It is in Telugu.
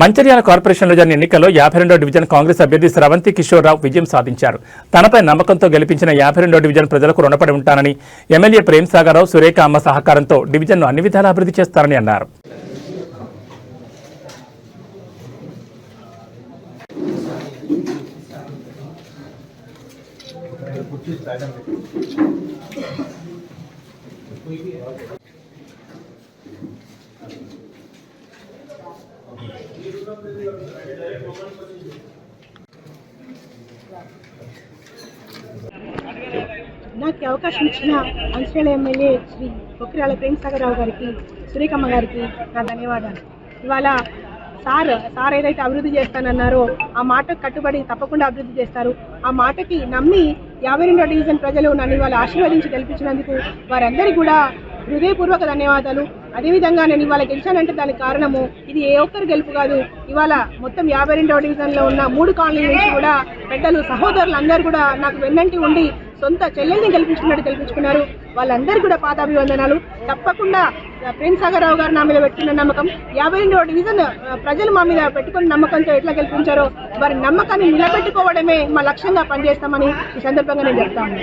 మంచిర్యాల కార్పొరేషన్లో జరిగిన ఎన్నికల్లో 52వ డివిజన్ కాంగ్రెస్ అభ్యర్థి స్రవంతి కిషోర్ రావు విజయం సాధించారు. తనపై నమ్మకంతో గెలిపించిన 52వ డివిజన్ ప్రజలకు రుణపడి ఉంటానని ఎమ్మెల్యే ప్రేమ్ సాగర్ రావు, సురేఖ అమ్మ సహకారంతో డివిజన్ను అన్ని విధాలా అభివృద్ధి చేస్తారని అన్నారు. నాకు అవకాశం ఇచ్చిన మంచిర్యాల ఎమ్మెల్యే శ్రీ కొక్కిరాల ప్రేమ్ సాగర్ రావు గారికి, సురేఖమ్మ గారికి నా ధన్యవాదాలు. ఇవాళ సార్ ఏదైతే అభివృద్ధి చేస్తానన్నారో ఆ మాటకు కట్టుబడి తప్పకుండా అభివృద్ధి చేస్తారు. ఆ మాటకి నమ్మి 52వ డివిజన్ ప్రజలు నన్ను ఇవాళ ఆశీర్వదించి గెలిపించినందుకు వారందరికీ కూడా హృదయపూర్వక ధన్యవాదాలు. అదేవిధంగా నేను ఇవాళ గెలిచానంటే దానికి కారణము ఇది ఏ ఒక్కరు గెలుపు కాదు. ఇవాళ మొత్తం 52వ డివిజన్లో ఉన్న 3 కాలనీల నుంచి కూడా పెద్దలు, సహోదరులు అందరూ కూడా నాకు వెన్నంటి ఉండి సొంత చెల్లెల్ని గెలిపించుకున్నారు. వాళ్ళందరికీ కూడా పాదాభివందనాలు. తప్పకుండా ప్రేమ్ సాగర్ రావు గారు నా మీద పెట్టుకున్న నమ్మకం, 52వ డివిజన్ ప్రజలు మా మీద పెట్టుకున్న నమ్మకంతో ఎట్లా గెలిపించారో వారి నమ్మకాన్ని నిలబెట్టుకోవడమే మా లక్ష్యంగా పనిచేస్తామని ఈ సందర్భంగా నేను చెప్తాను.